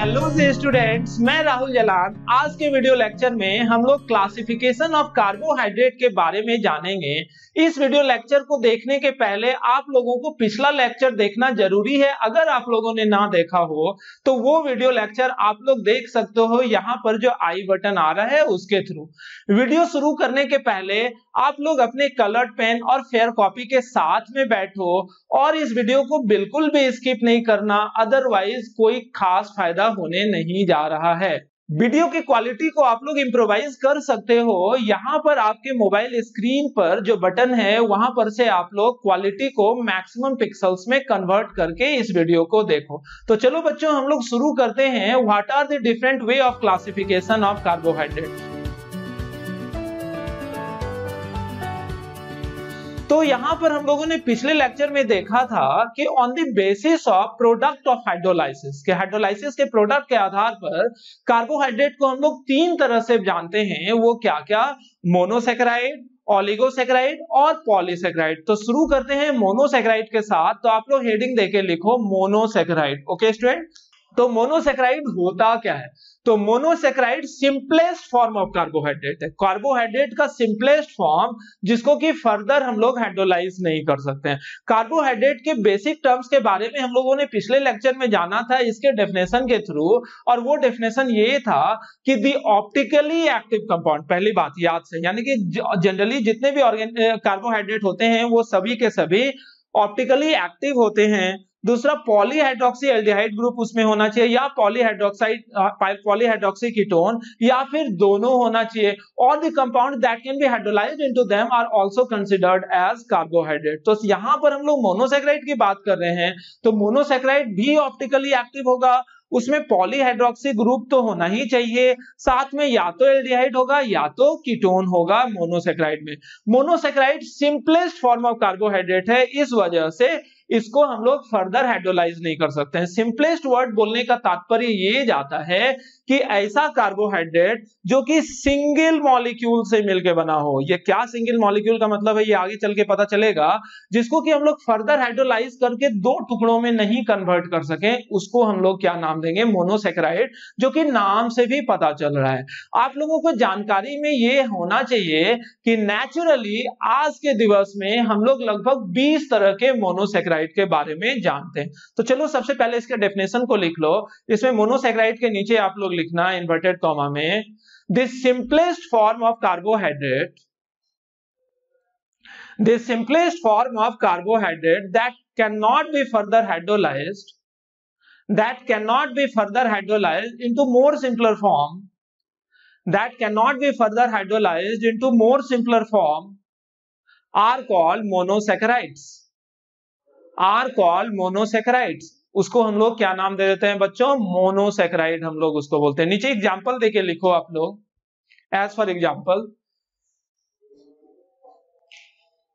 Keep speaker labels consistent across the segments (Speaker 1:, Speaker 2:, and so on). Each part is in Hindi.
Speaker 1: हेलो स्टूडेंट्स, मैं राहुल जलान। आज के वीडियो लेक्चर में हम लोग क्लासिफिकेशन ऑफ कार्बोहाइड्रेट के बारे में जानेंगे। इस वीडियो लेक्चर को देखने के पहले आप लोगों को पिछला लेक्चर देखना जरूरी है। अगर आप लोगों ने ना देखा हो तो वो वीडियो लेक्चर आप लोग देख सकते हो यहाँ पर जो आई बटन आ रहा है उसके थ्रू। वीडियो शुरू करने के पहले आप लोग अपने कलर्ड पेन और फेयर कॉपी के साथ में बैठो और इस वीडियो को बिल्कुल भी स्किप नहीं करना, अदरवाइज कोई खास फायदा होने नहीं जा रहा है। वीडियो की क्वालिटी को आप लोग इम्प्रोवाइज कर सकते हो। यहाँ पर आपके मोबाइल स्क्रीन पर जो बटन है वहां पर से आप लोग क्वालिटी को मैक्सिमम पिक्सल्स में कन्वर्ट करके इस वीडियो को देखो। तो चलो बच्चों, हम लोग शुरू करते हैं। What are the different way of classification of carbohydrate. तो यहाँ पर हम लोगों ने पिछले लेक्चर में देखा था कि on the basis of product of hydrolysis के हाइड्रोलाइसिस के प्रोडक्ट के आधार पर कार्बोहाइड्रेट को हम लोग तीन तरह से जानते हैं। वो क्या क्या? मोनोसैकेराइड, ओलिगोसैकेराइड और पॉलीसैकेराइड। तो शुरू करते हैं मोनोसैकेराइड के साथ। तो आप लोग हेडिंग देके लिखो मोनोसैकेराइड। ओके स्टूडेंट, तो मोनोसैकेराइड होता क्या है? तो monosaccharide simplest form of carbohydrate है। कार्बोहाइड्रेट का सिंपलेस्ट फॉर्म जिसको कि फर्दर हम लोग हाइड्रोलाइज नहीं कर सकते हैं। कार्बोहाइड्रेट के बेसिक टर्म्स के बारे में हम लोगों ने पिछले लेक्चर में जाना था इसके डेफिनेशन के थ्रू, और वो डेफिनेशन ये था कि दी ऑप्टिकली एक्टिव कंपाउंड, पहली बात याद से, यानी कि जनरली जितने भी कार्बोहाइड्रेट होते हैं वो सभी के सभी ऑप्टिकली एक्टिव होते हैं। दूसरा, पॉलीहाइड्रोक्सी एल्डिहाइड ग्रुप उसमें होना चाहिए, या पॉलीहाइड्रोक्सी कीटोन, या फिर दोनों होना चाहिए। और the compound that can be hydrolysed into them are also considered as carbohydrate. तो यहां पर हम लोग मोनोसैकेराइड की बात कर रहे हैं, तो मोनोसैकेराइड भी ऑप्टिकली एक्टिव होगा, उसमें पॉलीहाइड्रोक्सी ग्रुप तो होना ही चाहिए, साथ में या तो एल्डिहाइड होगा या तो कीटोन होगा मोनोसैकेराइड में। Monosaccharide simplest form of carbohydrate है, इस वजह से इसको हम लोग फर्दर हाइड्रोलाइज नहीं कर सकते हैं। सिंपलेस्ट वर्ड बोलने का तात्पर्य ये जाता है कि ऐसा कार्बोहाइड्रेट जो कि सिंगल मॉलिक्यूल से मिलकर बना हो। ये क्या सिंगल मॉलिक्यूल का मतलब है ये आगे चल के पता चलेगा। जिसको कि हम लोग फर्दर हाइड्रोलाइज करके दो टुकड़ों में नहीं कन्वर्ट कर सके, उसको हम लोग क्या नाम देंगे? मोनोसैकेराइड, जो कि नाम से भी पता चल रहा है। आप लोगों को जानकारी में ये होना चाहिए कि नेचुरली आज के दिवस में हम लोग लगभग 20 तरह के मोनोसैकेराइड के बारे में जानते हैं। तो चलो सबसे पहले इसके डेफिनेशन को लिख लो। इसमें मोनोसैकेराइड के नीचे आप लोग लिखना इन्वर्टेड कॉमा में, the simplest form of carbohydrate, the simplest form of carbohydrate that can not be further hydrolysed, that cannot be further hydrolyzed into more simpler form, that cannot be further hydrolyzed into more simpler form are called monosaccharides, are called monosaccharides। उसको हम लोग क्या नाम दे देते हैं बच्चों? मोनोसैकेराइड हम लोग उसको बोलते हैं। नीचे एग्जांपल देके लिखो आप लोग, एज फॉर एग्जांपल।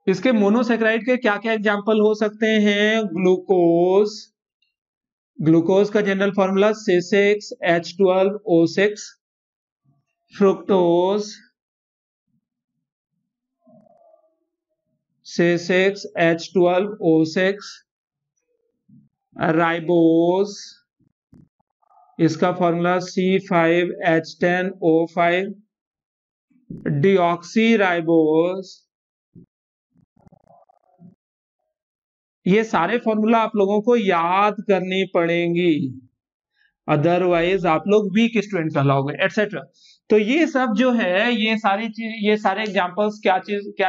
Speaker 1: इसके मोनोसैकेराइड के क्या क्या एग्जांपल हो सकते हैं? ग्लूकोज, ग्लूकोज का general formula C6H12O6, fructose C6H12O6, ribose, इसका फॉर्मूला C5H10O5, डिऑक्सी राइबोज। ये सारे फॉर्मूला आप लोगों को याद करनी पड़ेंगी, अदरवाइज आप लोग वीक स्टूडेंट कहलाओगे, एटसेट्रा। तो ये सब जो है, ये सारी चीज, ये सारे एग्जांपल्स क्या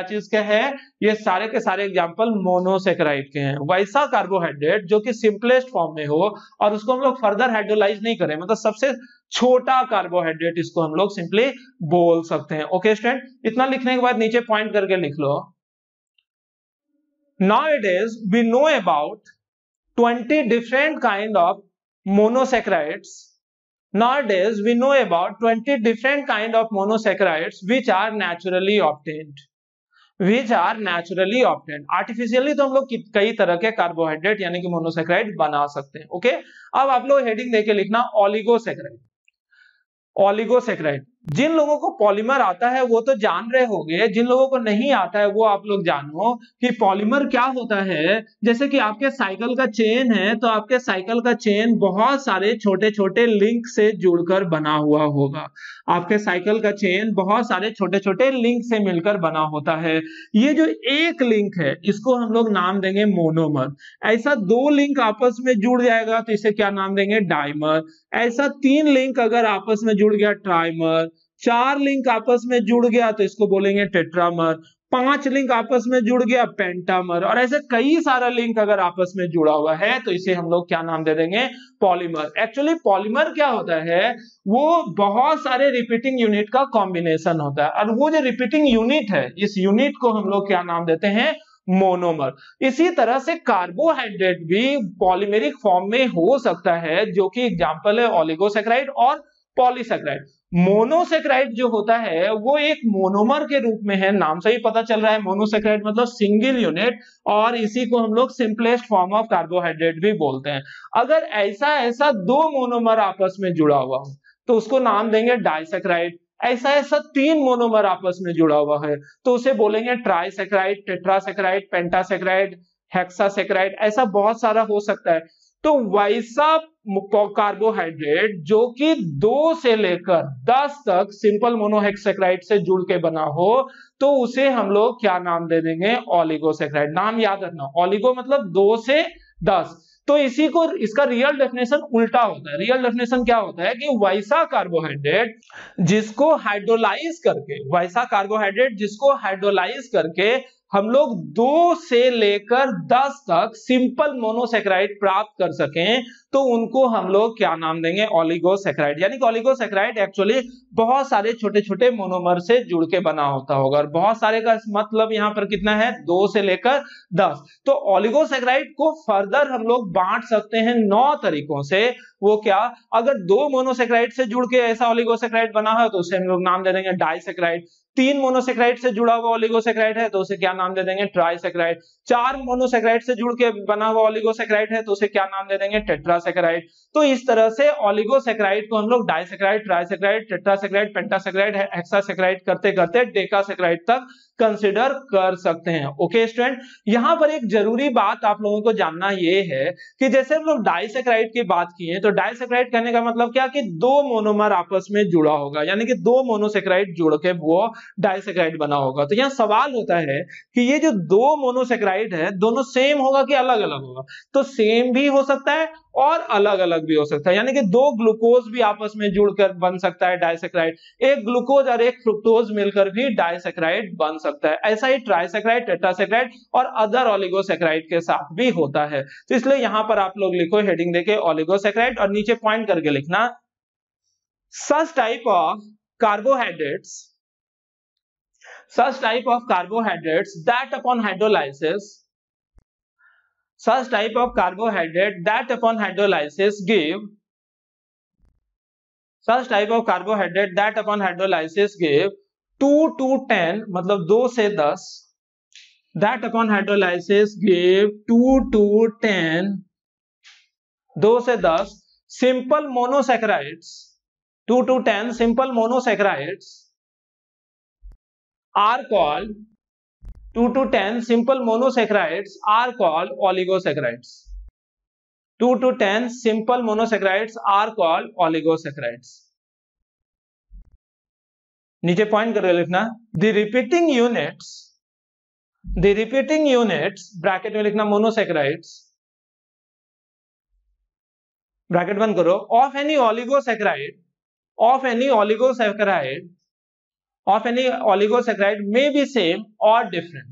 Speaker 1: चीज के है? ये सारे के सारे एग्जांपल मोनोसैकेराइड के हैं। वैसा कार्बोहाइड्रेट जो कि सिंपलेस्ट फॉर्म में हो और उसको हम लोग फर्दर हाइड्रोलाइज नहीं करें, मतलब सबसे छोटा कार्बोहाइड्रेट इसको हम लोग सिंपली बोल सकते हैं। ओके स्टूडेंट, इतना लिखने के बाद नीचे पॉइंट करके लिख लो। Nowadays we know about 20 different kind of monosaccharides. Nowadays we know about 20 different kind of monosaccharides which are naturally obtained. Which are naturally obtained. Artificially तो हम लोग कई तरह के कार्बोहाइड्रेट यानी कि मोनोसैकेराइड बना सकते हैं। ओके, अब आप लोग हेडिंग देके लिखना ओलिगोसैकेराइड। ओलिगोसैकेराइड जिन लोगों को पॉलीमर आता है वो तो जान रहे होंगे, जिन लोगों को नहीं आता है वो आप लोग जानो कि पॉलीमर क्या होता है। जैसे कि आपके साइकिल का चेन है, तो आपके साइकिल का चेन बहुत सारे छोटे छोटे लिंक से जुड़कर बना हुआ होगा। आपके साइकिल का चेन बहुत सारे छोटे छोटे लिंक से मिलकर बना होता है। ये जो एक लिंक है इसको हम लोग नाम देंगे मोनोमर। ऐसा दो लिंक आपस में जुड़ जाएगा तो इसे क्या नाम देंगे, डाइमर। ऐसा तीन लिंक अगर आपस में जुड़ गया, ट्राइमर। चार लिंक आपस में जुड़ गया तो इसको बोलेंगे टेट्रामर। पांच लिंक आपस में जुड़ गया, पेंटामर। और ऐसे कई सारा लिंक अगर आपस में जुड़ा हुआ है तो इसे हम लोग क्या नाम दे देंगे, पॉलीमर। एक्चुअली पॉलीमर क्या होता है, वो बहुत सारे रिपीटिंग यूनिट का कॉम्बिनेशन होता है, और वो जो रिपीटिंग यूनिट है इस यूनिट को हम लोग क्या नाम देते हैं, मोनोमर। इसी तरह से कार्बोहाइड्रेट भी पॉलीमेरिक फॉर्म में हो सकता है, जो कि एग्जांपल है ओलिगोसैकेराइड और पॉलीसैकेराइड। मोनोसैकेराइड जो होता है वो एक मोनोमर के रूप में है, नाम से ही पता चल रहा है मोनोसैकेराइड मतलब सिंगल यूनिट, और इसी को हम लोग सिंपलेस्ट फॉर्म ऑफ कार्बोहाइड्रेट भी बोलते हैं। अगर ऐसा दो मोनोमर आपस में जुड़ा हुआ हो तो उसको नाम देंगे डाइसैकेराइड। ऐसा तीन मोनोमर आपस में जुड़ा हुआ है तो उसे बोलेंगे ट्राइसैकेराइड, टेट्रासैकेराइड, पेंटासैकेराइड, हेक्सासैकेराइड। ऐसा बहुत सारा हो सकता है। तो वैसा कार्बोहाइड्रेट जो कि 2 से लेकर 10 तक सिंपल मोनोहेक्सैकेराइड से जुड़ के बना हो तो उसे हम लोग क्या नाम दे देंगे, ओलिगोसैकेराइड। नाम याद रखना, ओलिगो मतलब 2 से 10। तो इसी को, इसका रियल डेफिनेशन उल्टा होता है। रियल डेफिनेशन क्या होता है कि वैसा कार्बोहाइड्रेट जिसको हाइड्रोलाइज करके, वैसा कार्बोहाइड्रेट जिसको हाइड्रोलाइज करके हम लोग 2 से लेकर 10 तक सिंपल मोनोसैकेराइड प्राप्त कर सकें तो उनको हम लोग क्या नाम देंगे, ओलिगोसैकेराइड। यानी कि ओलिगोसैकेराइड एक्चुअली बहुत सारे छोटे छोटे मोनोमर से जुड़ के बना होता होगा, और बहुत सारे का मतलब यहाँ पर कितना है, 2 से लेकर 10। तो ओलिगोसैकेराइड को फर्दर हम लोग बांट सकते हैं 9 तरीकों से। वो क्या, अगर 2 मोनोसैकेराइड से जुड़ के ऐसा ओलिगोसैकेराइड बना है तो उसे हम लोग नाम दे देंगे डाइसैकेराइड। 3 मोनोसैकेराइड से जुड़ा हुआ ओलिगोसैकेराइड है तो उसे क्या नाम दे देंगे, ट्राइसैकेराइड। 4 मोनोसैकेराइड से जुड़ के बना हुआ ओलिगोसैकेराइड है तो उसे क्या नाम दे देंगे, टेट्रासैकेराइड। तो इस तरह से ओलिगोसैकेराइड को हम लोग डाइसैकेराइड, ट्राइसैकेराइड, टेट्रासैकेराइड, पेंटासैकेराइड, हेक्सासैकेराइड करते करते डेकासैकेराइड तक कंसीडर कर सकते हैं। ओके स्टूडेंट, यहां पर एक जरूरी बात आप लोगों को जानना ये है कि जैसे हम लोग डाइसैकेराइड की बात किए तो डाइसैकेराइड कहने का मतलब क्या कि 2 मोनोमर आपस में जुड़ा होगा, यानी कि 2 मोनोसैकेराइड जुड़ के वो डाइसैकेराइड बना होगा। तो यहां सवाल होता है कि ये जो 2 मोनोसैकेराइड है दोनों सेम होगा कि अलग अलग होगा। तो सेम भी हो सकता है और अलग अलग भी हो सकता है, यानी कि 2 ग्लूकोज भी आपस में जुड़कर बन सकता है डाइसैकेराइड। एक ग्लूकोज और एक फ्रुक्टोज मिलकर भी डाइसैकेराइड बन सकता है। ऐसा ही ट्राइसैकेराइड, टेट्रासैकेराइड और अदर ओलिगोसैकेराइड के साथ भी होता है। तो इसलिए यहां पर आप लोग लिखो हेडिंग देके ओलिगोसैकेराइड, और नीचे पॉइंट करके लिखना such type of carbohydrates, such type of carbohydrates that upon hydrolysis, such type of carbohydrate that upon hydrolysis give, such type of carbohydrate that upon hydrolysis give 2 to 10 मतलब 2 से 10, that upon hydrolysis give 2 to 10, 2 से 10 simple monosaccharides, 2 to 10 simple monosaccharides are called, 2 to 10 simple monosaccharides are called oligosaccharides. 2 to 10 simple monosaccharides are called oligosaccharides. नीचे पॉइंट करके लिखना the repeating units ब्रैकेट में लिखना monosaccharides, ब्रैकेट बंद करो, of any oligosaccharide may be same or different,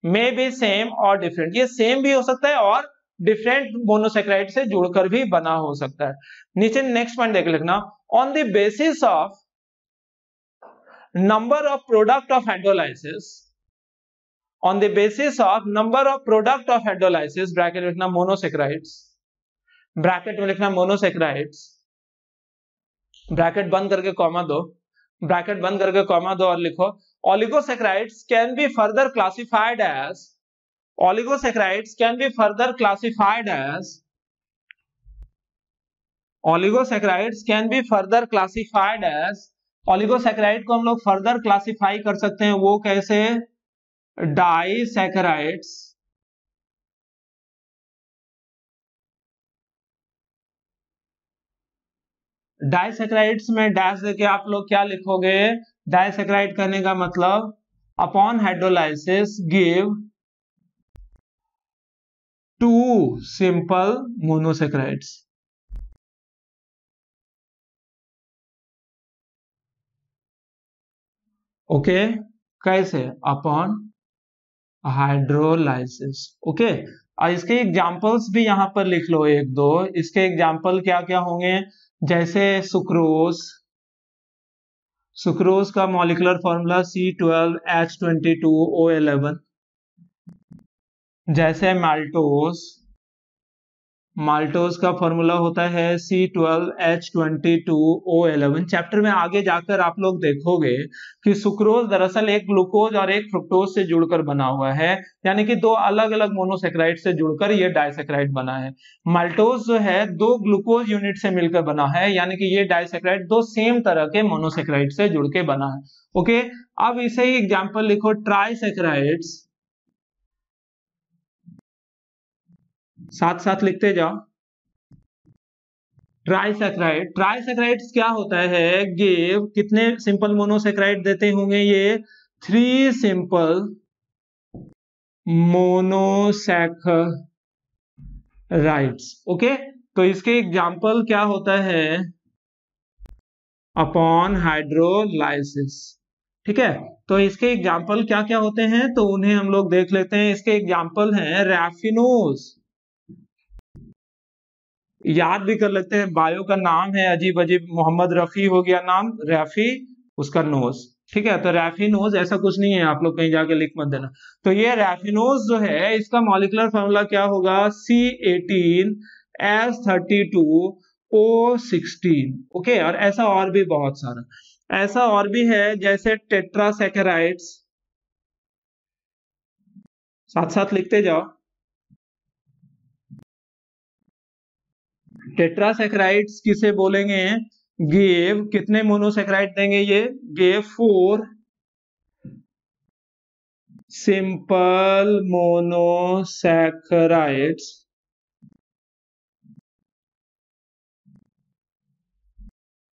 Speaker 1: may be same or different। ये सेम भी हो सकता है और डिफरेंट मोनोसैकेराइड से जुड़कर भी बना हो सकता है। नीचे नेक्स्ट पॉइंट देख लिखना on the basis of number of product of hydrolysis, on the basis of number of product of hydrolysis bracket में लिखना मोनोसैकेराइड्स, ब्रैकेट में लिखना मोनोसैकेराइड्स, ब्रैकेट बंद करके कॉमा दो, ब्रैकेट बंद करके कॉमा दो और लिखो oligosaccharides can be further classified as, oligosaccharides can be further classified as, oligosaccharides can be further classified as ऑलिगोसैकेराइड को हम लोग फर्दर क्लासिफाई कर सकते हैं, वो कैसे, डाइसैकेराइड्स, डाइसैकेराइड्स में डैश देके आप लोग क्या लिखोगे, डाइसैकेराइड करने का मतलब upon hydrolysis give 2 simple monosaccharides. Okay, कैसे, अपॉन हाइड्रोलाइसिस। ओके, और इसके एग्जांपल्स भी यहां पर लिख लो एक दो। इसके एग्जांपल क्या क्या होंगे, जैसे सुक्रोज, सुक्रोज का मॉलिक्यूलर फॉर्मूला C12H22O11, जैसे माल्टोज, माल्टोज का फॉर्मूला होता है C12H22O11। चैप्टर में आगे जाकर आप लोग देखोगे कि सुक्रोज दरअसल एक ग्लूकोज और एक फ्रुक्टोज से जुड़कर बना हुआ है, यानी कि दो अलग अलग मोनोसैकेराइड से जुड़कर ये डाइसैकेराइड बना है। माल्टोज जो है दो ग्लूकोज यूनिट से मिलकर बना है, यानी कि ये डाइसैकेराइड दो सेम तरह के मोनोसैकेराइड से जुड़ के बना है। ओके, अब इसे ही एग्जाम्पल लिखो, ट्राइसैकेराइड्स, साथ साथ लिखते जाओ। ट्राइसैकेराइड, ट्राइसैकेराइड्स क्या होता है, गिव, कितने सिंपल मोनोसैकेराइड देते होंगे ये, 3 सिंपल मोनोसैकेराइड्स। ओके, तो इसके एग्जांपल क्या होता है, अपॉन हाइड्रोलाइसिस। ठीक है, तो इसके एग्जांपल क्या क्या होते हैं, तो उन्हें हम लोग देख लेते हैं। इसके एग्जांपल हैं रैफिनोज, याद भी कर लेते हैं, बायो का नाम है अजीब अजीब, मोहम्मद रफी हो गया नाम, रैफी उसका नोज। ठीक है, तो रैफिनोज ऐसा कुछ नहीं है, आप लोग कहीं जाके लिख मत देना। तो ये रैफिनोज जो है इसका मॉलिक्यूलर फॉर्मूला क्या होगा, C18H32O16। ओके, और ऐसा और भी बहुत सारा, ऐसा और भी है, जैसे टेट्रासैकेराइड्स, साथ साथ लिखते जाओ। टेट्रासैकेराइड्स किसे बोलेंगे, गिव, कितने मोनोसैकेराइड देंगे ये, give 4 simple monosaccharides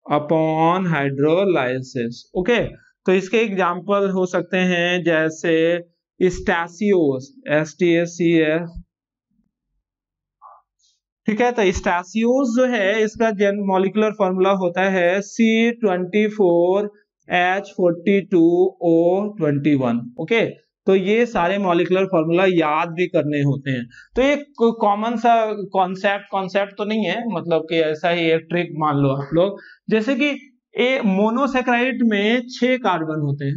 Speaker 1: upon hydrolysis. Okay, तो इसके एग्जांपल हो सकते हैं जैसे स्टैसियोस, STACF। ठीक है, तो स्टैसियोस जो है इसका मॉलिक्यूलर फॉर्मूला होता है C24H42O21। ओके, तो ये सारे मॉलिक्यूलर फॉर्मूला याद भी करने होते हैं। तो एक कॉमन सा कॉन्सेप्ट तो नहीं है, मतलब कि ऐसा ही एक ट्रिक मान लो आप लोग, जैसे कि मोनोसैकेराइड में 6 कार्बन होते हैं,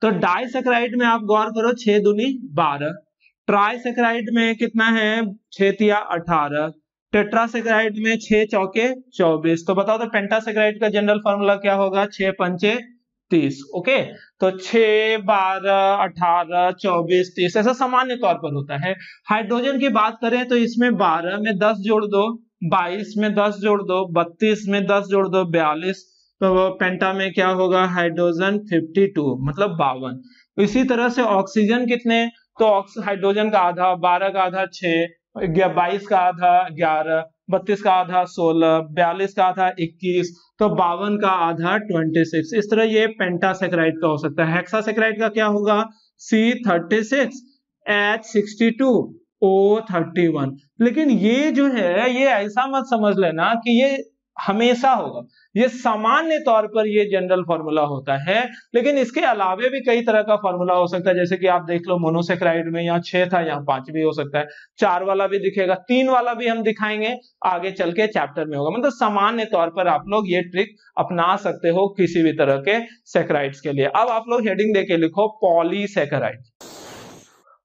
Speaker 1: तो डाइसैकेराइड में आप गौर करो 6 दूनी 12, ट्राइसैकेराइड में कितना है, 6 तिया 18, टेट्रासैकेराइड में 6 चौके 24। तो बताओ तो पेंटासैकेराइड का जनरल फार्मूला क्या होगा, 6 पंचे 30। ओके, तो 6 12 18 24 30 ऐसा सामान्य तौर पर होता है। हाइड्रोजन की बात करें तो इसमें 12 में 10 जोड़ दो 22, में 10 जोड़ दो 32, में 10 जोड़ दो 42, तो पेंटा में क्या होगा, हाइड्रोजन 52 मतलब 52। इसी तरह से ऑक्सीजन कितने, तो हाइड्रोजन का आधा 12 का आधा 6, 22 का आधा 11, 32 का आधा 16, 42 का आधा 21, तो 52 का आधा 26। इस तरह ये पेंटासैकेराइड का हो सकता है। हेक्सासैकेराइड का क्या होगा, C36H62O31। लेकिन ये जो है ये ऐसा मत समझ लेना कि ये हमेशा होगा, ये सामान्य तौर पर ये जनरल फॉर्मूला होता है, लेकिन इसके अलावे भी कई तरह का फॉर्मूला हो सकता है। जैसे कि आप देख लो मोनोसैकेराइड में यहाँ 6 था, यहाँ 5 भी हो सकता है, 4 वाला भी दिखेगा, 3 वाला भी हम दिखाएंगे आगे चल के चैप्टर में होगा। मतलब सामान्य तौर पर आप लोग ये ट्रिक अपना सकते हो किसी भी तरह के सैकेराइड्स के लिए। अब आप लोग हेडिंग देके लिखो पॉलीसैकेराइड।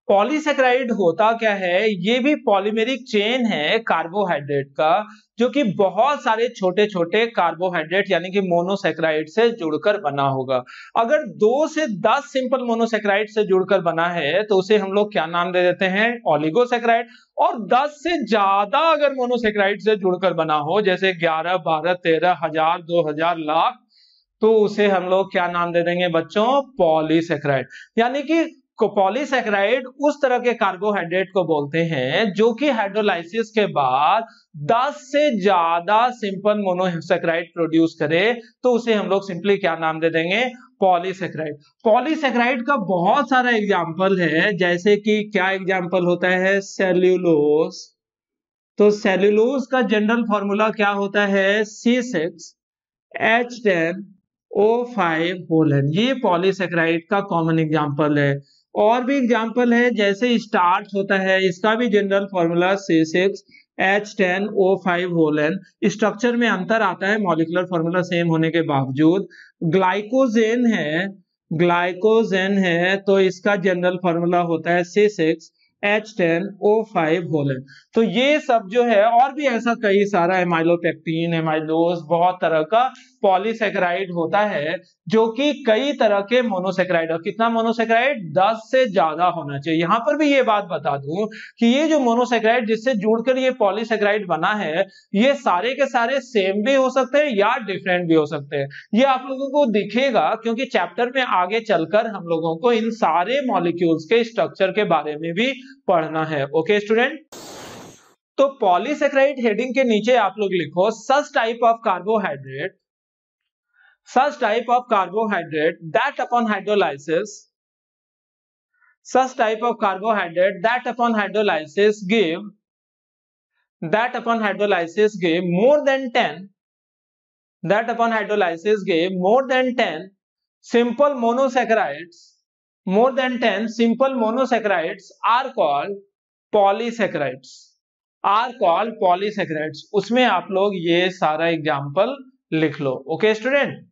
Speaker 1: पॉलीसैकेराइड होता क्या है, ये भी पॉलीमेरिक चेन है कार्बोहाइड्रेट का, जो कि बहुत सारे छोटे छोटे कार्बोहाइड्रेट यानी कि मोनोसैकेराइड से जुड़कर बना होगा। अगर 2 से 10 सिंपल मोनोसैकेराइड से जुड़कर बना है तो उसे हम लोग क्या नाम दे देते हैं, ओलिगोसैकेराइड। और 10 से ज्यादा अगर मोनोसैकेराइड से जुड़कर बना हो, जैसे 11 12 13 1000 2000 लाख, तो उसे हम लोग क्या नाम दे देंगे बच्चों, पॉलीसेकेराइड। यानी कि पॉलीसेकेराइड उस तरह के कार्बोहाइड्रेट को बोलते हैं जो कि हाइड्रोलाइसिस के बाद 10 से ज्यादा सिंपल मोनोसेकेराइड प्रोड्यूस करे, तो उसे हम लोग सिंपली क्या नाम दे देंगे, पॉलीसेकेराइड। पॉलीसेकेराइड का बहुत सारा एग्जाम्पल है, जैसे कि क्या एग्जाम्पल होता है, सेल्यूलोज। तो सेल्यूलोज का जनरल फॉर्मूला क्या होता है, C6H10O5 ये पॉलीसेकेराइड का कॉमन एग्जांपल है। और भी एग्जांपल है, जैसे स्टार्च होता है, इसका भी जनरल फॉर्मूला C6H10O5। स्ट्रक्चर में अंतर आता है, मॉलिक्यूलर फॉर्मूला सेम होने के बावजूद। ग्लाइकोजेन है तो इसका जनरल फॉर्मूला होता है C6H10O5। तो ये सब जो है, और भी ऐसा कई सारा एमाइलोपेक्टिन, एमाइलोज, बहुत तरह का पॉलीसेकेराइड होता है जो कि कई तरह के मोनोसेकेराइड। और कितना मोनोसेकेराइड, 10 से ज्यादा होना चाहिए। यहां पर भी ये बात बता दूं कि ये जो मोनोसेकेराइड जिससे जुड़कर ये पॉलीसेकेराइड बना है, ये सारे के सारे सेम भी हो सकते हैं या डिफरेंट भी हो सकते हैं। ये आप लोगों को दिखेगा क्योंकि चैप्टर में आगे चलकर हम लोगों को इन सारे मॉलिक्यूल्स के स्ट्रक्चर के बारे में भी पढ़ना है। ओके स्टूडेंट, तो पॉलीसेकेराइड हेडिंग के नीचे आप लोग लिखो such type of carbohydrate that upon hydrolysis give more than 10 simple monosaccharides, are called polysaccharides। उसमें आप लोग ये सारा एग्जाम्पल लिख लो। Okay student.